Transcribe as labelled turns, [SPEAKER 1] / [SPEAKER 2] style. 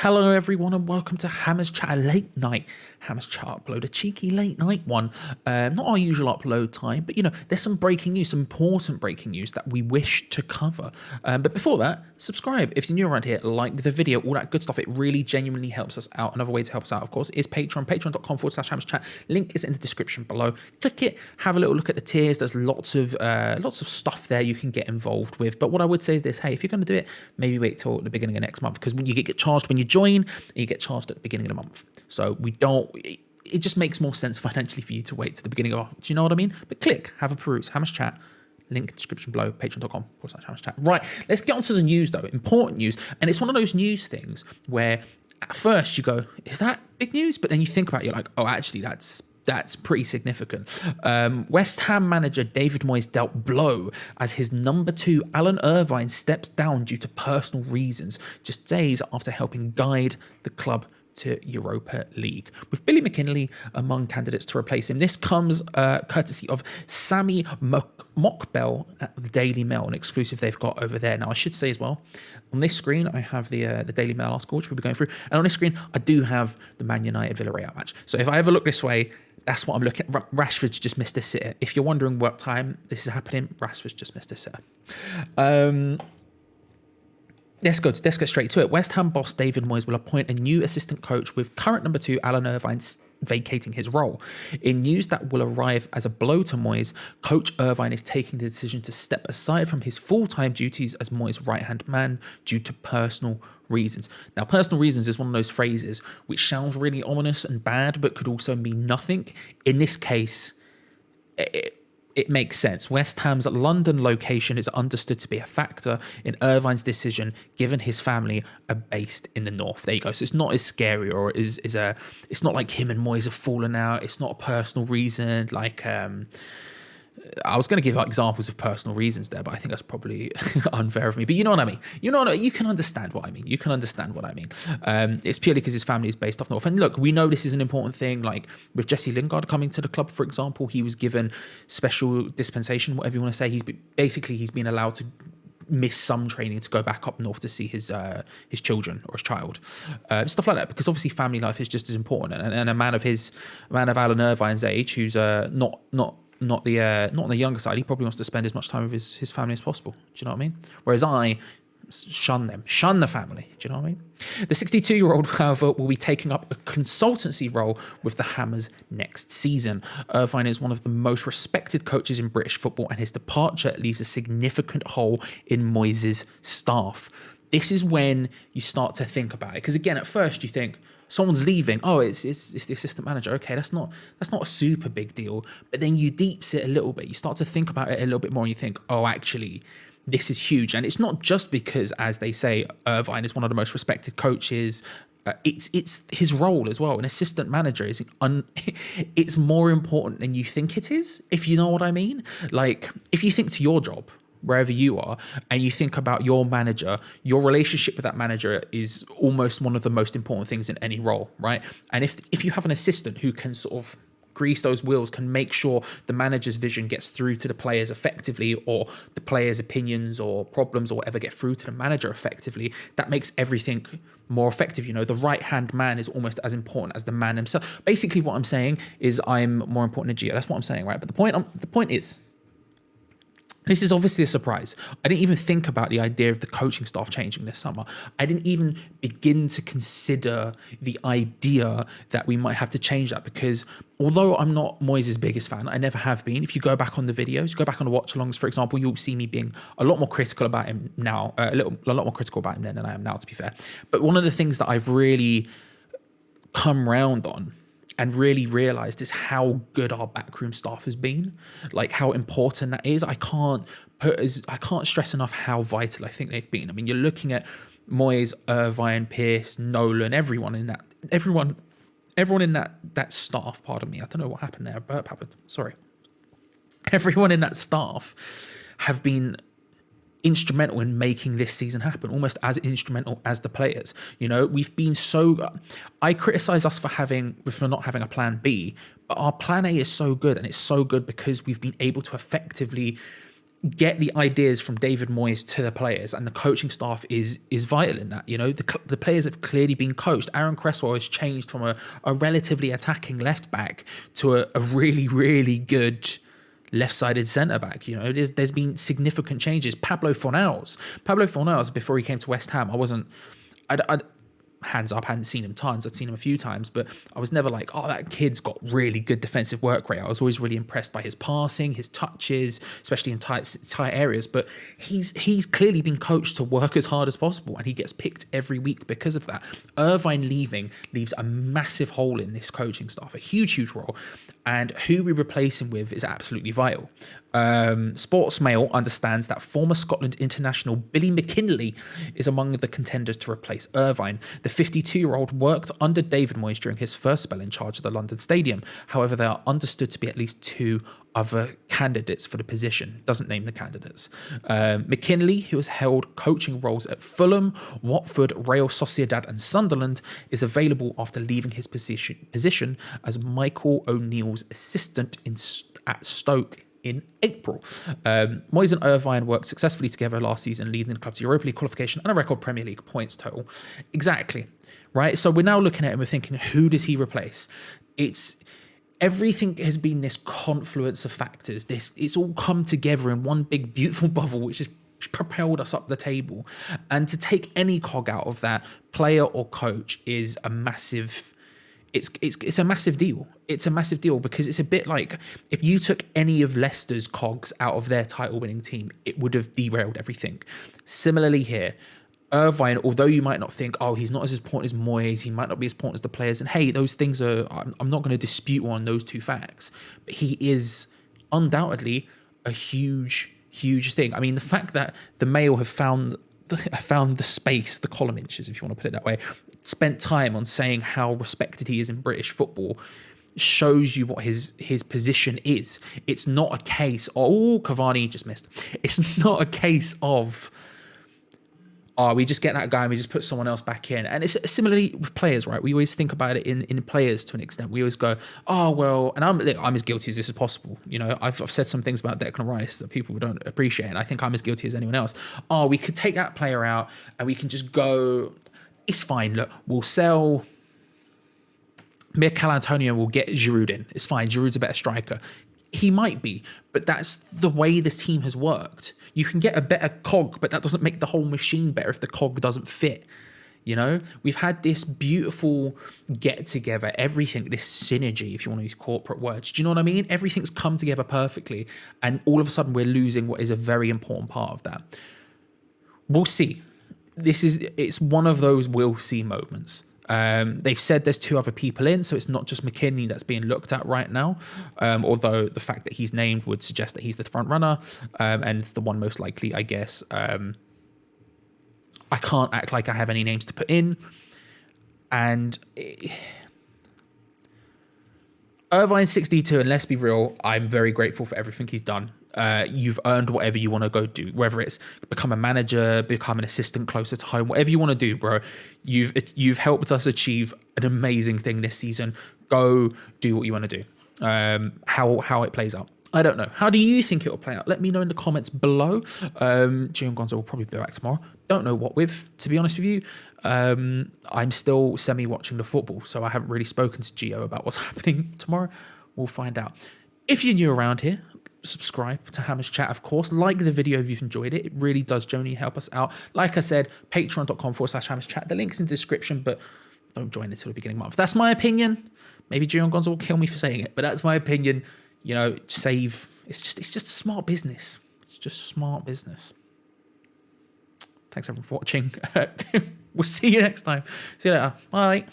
[SPEAKER 1] Hello everyone and welcome to Hammers Chat, a late night Hammers Chat upload, a cheeky late night one. Not our usual upload time, but there's some breaking news, some important breaking news that we wish to cover. But before that, subscribe. If you're new around here, like the video, all that good stuff. It really genuinely helps us out. Another way to help us out, of course, is Patreon, patreon.com/Hammers Chat. Link is in the description below. Click it, have a little look at the tiers. There's lots of stuff there you can get involved with. But what I would say is this, hey, if you're going to do it, maybe wait till the beginning of next month, because when you get charged when you join, and you get charged at the beginning of the month. So it just makes more sense financially for you to wait to the beginning of, do you know what I mean? But click, have a peruse, Hammers Chat, link description below, patreon.com/Hammers Chat. Right, let's get on to the news though, important news. And it's one of those news things where at first you go, is that big news? But then you think about it, you're like, oh, actually that's pretty significant. West Ham manager David Moyes dealt blow as his number 2, Alan Irvine, steps down due to personal reasons, just days after helping guide the club to Europa League, with Billy McKinley among candidates to replace him. This comes courtesy of Sammy Mockbell at the Daily Mail, an exclusive they've got over there. Now, I should say as well, on this screen, I have the Daily Mail article, which we'll be going through, and on this screen, I do have the Man United-Villarreal match. So if I ever look this way, that's what I'm looking at. Rashford's just missed a sitter. If you're wondering what time this is happening, Rashford's just missed a sitter. Let's get straight to it. West Ham boss David Moyes will appoint a new assistant coach, with current number 2 Alan Irvine vacating his role. In news that will arrive as a blow to Moyes, Coach Irvine is taking the decision to step aside from his full-time duties as Moyes' right-hand man due to personal reasons. Now, personal reasons is one of those phrases which sounds really ominous and bad, but could also mean nothing. In this case, it makes sense. West Ham's London location is understood to be a factor in Irvine's decision, given his family are based in the north. There you go. So it's not as scary, or it's not like him and Moyes have fallen out. It's not a personal reason. Like, I was going to give examples of personal reasons there, but I think that's probably unfair of me. But you know what I mean. You can understand what I mean. It's purely because his family is based off north. And look, we know this is an important thing. Like with Jesse Lingard coming to the club, for example, he was given special dispensation, whatever you want to say. He's been allowed to miss some training to go back up north to see his children or his child, stuff like that, because obviously family life is just as important. And a man of Alan Irvine's age, who's not on the younger side, he probably wants to spend as much time with his family as possible. Do you know what I mean? Whereas I shun the family. Do you know what I mean? The 62-year-old, however, will be taking up a consultancy role with the Hammers next season. Irvine is one of the most respected coaches in British football, and his departure leaves a significant hole in Moyes' staff. This is when you start to think about it, because again, at first you think, someone's leaving. Oh, it's the assistant manager. Okay, that's not a super big deal. But then you deeps it a little bit. You start to think about it a little bit more, and you think, oh, actually, this is huge. And it's not just because, as they say, Irvine is one of the most respected coaches. It's his role as well. An assistant manager it's more important than you think it is, if you know what I mean. Like, if you think to your job, wherever you are, and you think about your manager, your relationship with that manager is almost one of the most important things in any role, right? And if you have an assistant who can sort of grease those wheels, can make sure the manager's vision gets through to the players effectively, or the players' opinions or problems or whatever get through to the manager effectively, that makes everything more effective. The right-hand man is almost as important as the man himself. Basically, what I'm saying is I'm more important than Gio. That's what I'm saying, right? But the point is, this is obviously a surprise. I didn't even think about the idea of the coaching staff changing this summer. I didn't even begin to consider the idea that we might have to change that, because although I'm not Moyes' biggest fan, I never have been. If you go back on the videos, go back on the watch-alongs, for example, you'll see me being a lot more critical about him now, a lot more critical about him then than I am now, to be fair. But one of the things that I've really come round on and really realised is how good our backroom staff has been, like how important that is. I can't stress enough how vital I think they've been. I mean, you're looking at Moyes, Irvine, Pearce, Nolan, everyone in that staff. Pardon me, I don't know what happened there. A burp happened. Sorry. Everyone in that staff have been instrumental in making this season happen, almost as instrumental as the players. We've been I criticize us for not having a plan B, but our plan A is so good, and it's so good because we've been able to effectively get the ideas from David Moyes to the players, and the coaching staff is vital in that. You know, the players have clearly been coached. Aaron Cresswell has changed from a relatively attacking left back to a really, really good left-sided centre-back. You know, there's been significant changes. Pablo Fornals, before he came to West Ham, I'd hands up, I hadn't seen him tons. I'd seen him a few times, but I was never like, oh, that kid's got really good defensive work rate. I was always really impressed by his passing, his touches, especially in tight areas. But he's clearly been coached to work as hard as possible, and he gets picked every week because of that. Irvine leaving leaves a massive hole in this coaching staff, a huge role, and who we replace him with is absolutely vital. Sports Mail understands that former Scotland international Billy McKinlay is among the contenders to replace Irvine. The 52-year-old worked under David Moyes during his first spell in charge of the London Stadium. However, there are understood to be at least 2 other candidates for the position. Doesn't name the candidates. McKinlay, who has held coaching roles at Fulham, Watford, Real Sociedad and Sunderland, is available after leaving his position as Michael O'Neill's assistant at Stoke in April. Moyes and Irvine worked successfully together last season, leading the club to Europa League qualification and a record Premier League points total. Exactly, right? So we're now looking at him, we're thinking, who does he replace? Everything has been this confluence of factors. It's all come together in one big, beautiful bubble, which has propelled us up the table. And to take any cog out of that, player or coach, is a massive... It's a massive deal. It's a massive deal because it's a bit like if you took any of Leicester's cogs out of their title-winning team, it would have derailed everything. Similarly here, Irvine, although you might not think, oh, he's not as important as Moyes, he might not be as important as the players, and hey, those things are, I'm not going to dispute on those two facts, but he is undoubtedly a huge thing. I mean, the fact that the Mail have found the space, the column inches, if you want to put it that way, spent time on saying how respected he is in British football, shows you what his position is. It's not a case, Cavani just missed. It's not a case of, we just get that guy and we just put someone else back in. And it's similarly with players, right? We always think about it in players to an extent. We always go, and I'm as guilty as this is possible. You know, I've said some things about Declan Rice that people don't appreciate, and I think I'm as guilty as anyone else. We could take that player out and we can just go, it's fine. Look, we'll sell Mikel Antonio, we'll get Giroud in. It's fine. Giroud's a better striker. He might be, but that's the way this team has worked. You can get a better cog, but that doesn't make the whole machine better if the cog doesn't fit. You know, we've had this beautiful get together, everything, this synergy, if you want to use corporate words. Do you know what I mean? Everything's come together perfectly, and all of a sudden we're losing what is a very important part of that. We'll see. It's one of those we'll see moments. They've said there's 2 other people in, so it's not just McKinley that's being looked at right now, although the fact that he's named would suggest that he's the front runner, and the one most likely, I guess. I can't act like I have any names to put in, and Irvine 62, and let's be real, I'm very grateful for everything he's done. You've earned whatever you want to go do, whether it's become a manager, become an assistant closer to home, whatever you want to do, bro. You've helped us achieve an amazing thing this season. Go do what you want to do. How it plays out, I don't know. How do you think it will play out? Let me know in the comments below. Gio and Gonzo will probably be back tomorrow. Don't know what with, to be honest with you. I'm still semi-watching the football, so I haven't really spoken to Gio about what's happening tomorrow. We'll find out. If you're new around here, subscribe to Hammers Chat, of course. Like the video if you've enjoyed it. It really does genuinely help us out. Like I said, patreon.com/Hammers Chat. The link's in the description, but don't join until the beginning of the month. That's my opinion. Maybe Gio and Gonzo will kill me for saying it, but that's my opinion. You know, save. It's just smart business. It's just smart business. Thanks everyone for watching. We'll see you next time. See you later. Bye.